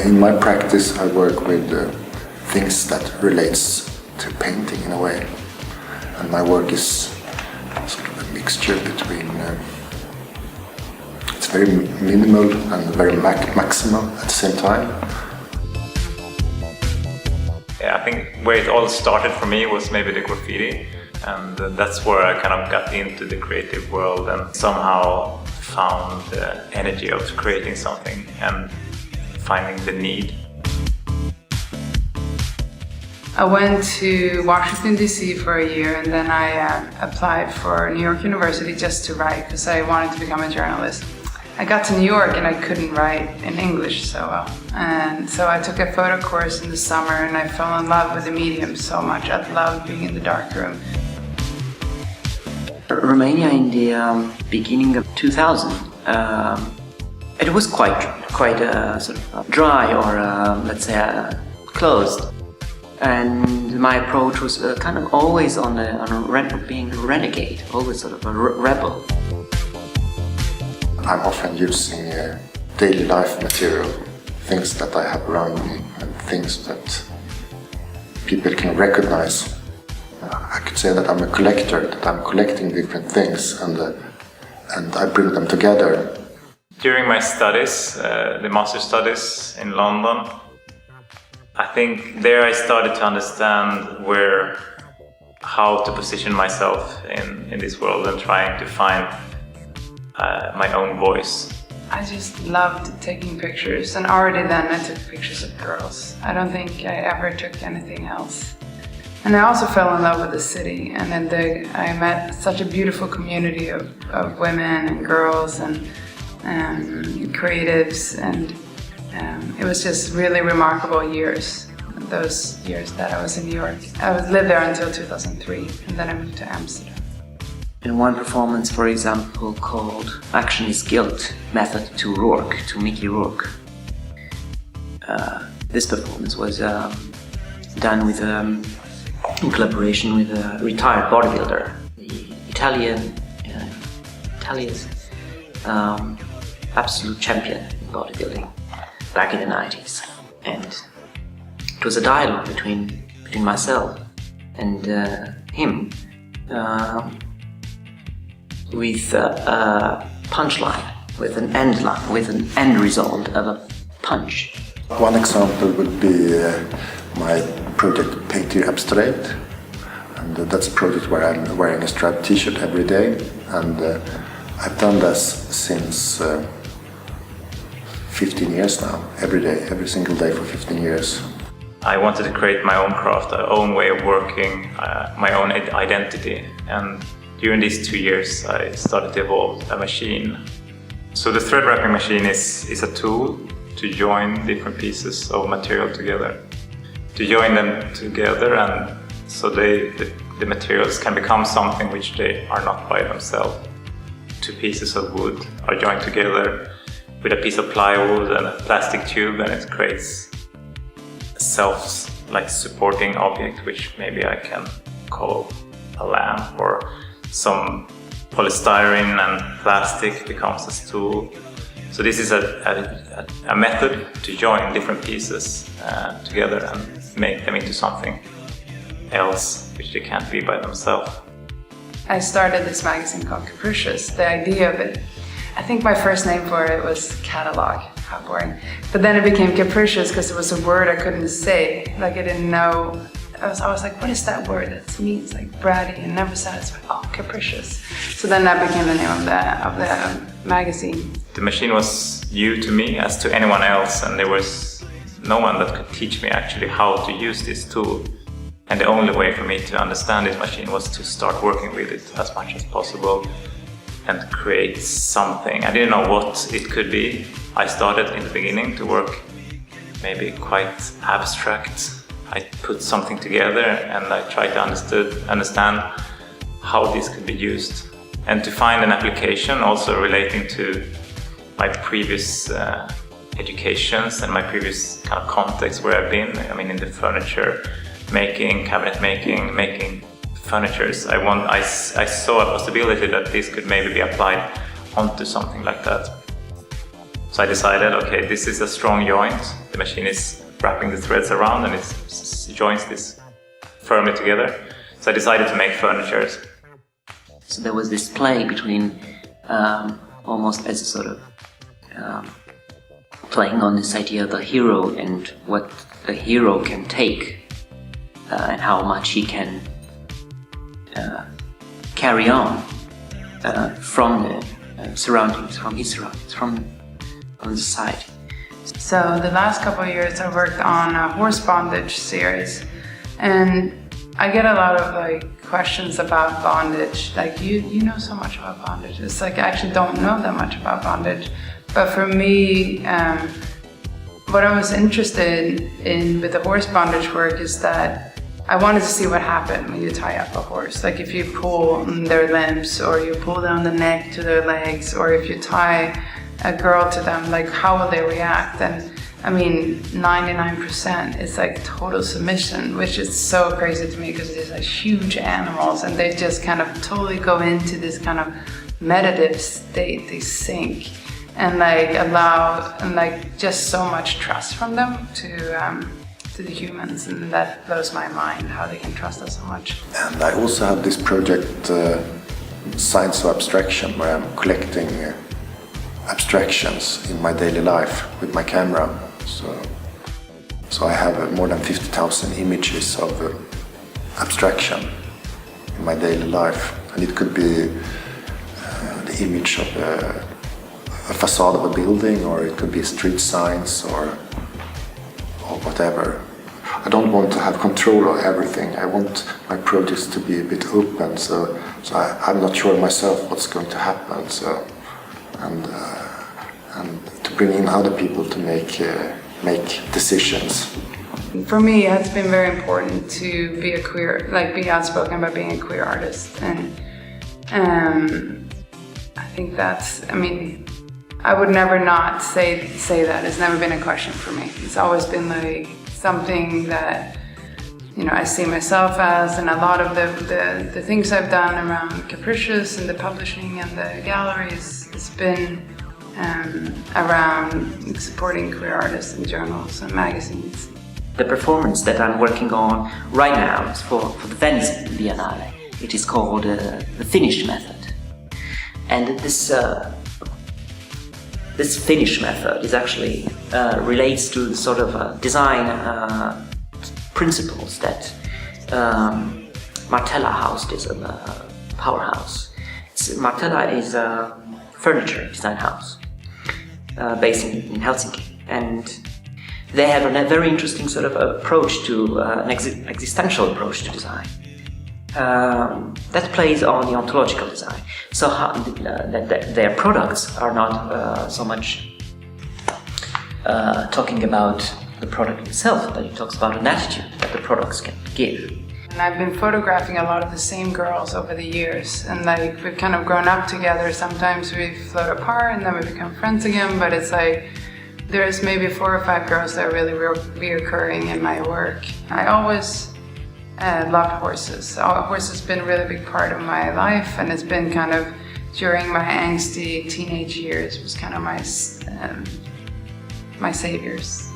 In my practice, I work with things that relates to painting in a way, and my work is sort of a mixture between. It's very minimal and very maximal at the same time. Yeah, I think where it all started for me was maybe the graffiti, and that's where I kind of got into the creative world and somehow found the energy of creating something and finding the need. I went to Washington, D.C. for a year, and then I applied for New York University just to write, because I wanted to become a journalist. I got to New York and I couldn't write in English so well. And so I took a photo course in the summer and I fell in love with the medium so much. I loved being in the darkroom. Romania in the beginning of 2000, it was quite sort of dry or let's say closed. And my approach was kind of always being a renegade, always sort of a rebel. I'm often using daily life material, things that I have around me and things that people can recognize. I could say that I'm a collector, that I'm collecting different things and I bring them together. During my studies, the master's studies in London, I think there I started to understand how to position myself in this world and trying to find my own voice. I just loved taking pictures, and already then I took pictures of girls. I don't think I ever took anything else. And I also fell in love with the city, and then I met such a beautiful community of women and girls and creatives, and it was just really remarkable years, those years that I was in New York. I lived there until 2003, and then I moved to Amsterdam. In one performance, for example, called Action is Guilt, Method to Mickey Rourke. This performance was done with, in collaboration with a retired bodybuilder, the Italian's absolute champion in bodybuilding back in the 90s. And it was a dialogue between myself and him. With a punchline, with an end line, with an end result of a punch. One example would be my project Painter Abstract, and that's a project where I'm wearing a striped t-shirt every day, and I've done this since 15 years now, every day, every single day for 15 years. I wanted to create my own craft, my own way of working, my own identity, and during these 2 years, I started to evolve a machine. So the thread wrapping machine is a tool to join different pieces of material together. To join them together, and so the materials can become something which they are not by themselves. Two pieces of wood are joined together with a piece of plywood and a plastic tube, and it creates a self-supporting object, which maybe I can call a lamp, or some polystyrene and plastic becomes a stool. So this is a method to join different pieces together and make them into something else which they can't be by themselves. I started this magazine called Capricious. The idea of it, I think my first name for it was catalog. How boring. But then it became capricious because it was a word I couldn't say. I didn't know. I was like, what is that word? That means bratty and never satisfied. Oh, capricious. So then that became the name of the magazine. The machine was new to me as to anyone else, and there was no one that could teach me actually how to use this tool. And the only way for me to understand this machine was to start working with it as much as possible and create something. I didn't know what it could be. I started in the beginning to work maybe quite abstract. I put something together and I tried to understand how this could be used and to find an application also relating to my previous educations and my previous kind of context where I've been. I mean, in the furniture making, cabinet making furnitures. I saw a possibility that this could maybe be applied onto something like that. So I decided, okay, this is a strong joint. The machine is wrapping the threads around and it joins this firmly together. So I decided to make furnitures. So there was this play between almost as a sort of playing on this idea of the hero and what the hero can take and how much he can carry on from the surroundings, from his surroundings, from the society. So the last couple of years I worked on a horse bondage series, and I get a lot of questions about bondage. Like, you know so much about bondage. It's like I actually don't know that much about bondage. But for me, what I was interested in with the horse bondage work is that I wanted to see what happened when you tie up a horse. Like if you pull their limbs, or you pull down the neck to their legs, or if you tie a girl to them, like how will they react? And I mean, 99% is like total submission, which is so crazy to me because these are huge animals and they just kind of totally go into this kind of meditative state. They sink and allow and just so much trust from them to the humans, and that blows my mind how they can trust us so much. And I also have this project, Science of Abstraction, where I'm collecting abstractions in my daily life with my camera. So I have more than 50,000 images of abstraction in my daily life, and it could be the image of a facade of a building, or it could be street signs, or whatever. I don't want to have control of everything. I want my projects to be a bit open, so I'm not sure myself what's going to happen. And to bring in other people to make decisions. For me, it's been very important to be be outspoken about being a queer artist, and I think I would never not say that. It's never been a question for me. It's always been something that I see myself as, and a lot of the things I've done around Capricious and the publishing and the galleries, it's been around supporting queer artists in journals and magazines. The performance that I'm working on right now is for the Venice Biennale. It is called the Finnish method, and this Finnish method is actually relates to the sort of design principles that Martella housed is a powerhouse. Martella is a furniture design house based in Helsinki, and they have a very interesting sort of approach to an existential approach to design that plays on the ontological design. So that their products are not so much talking about the product itself, but it talks about an attitude that the products can give. And I've been photographing a lot of the same girls over the years, and we've kind of grown up together. Sometimes we float apart and then we become friends again, but it's there's maybe 4 or 5 girls that are really reoccurring in my work. I always loved horses. Horses have been a really big part of my life, and it's been kind of during my angsty teenage years was kind of my saviors.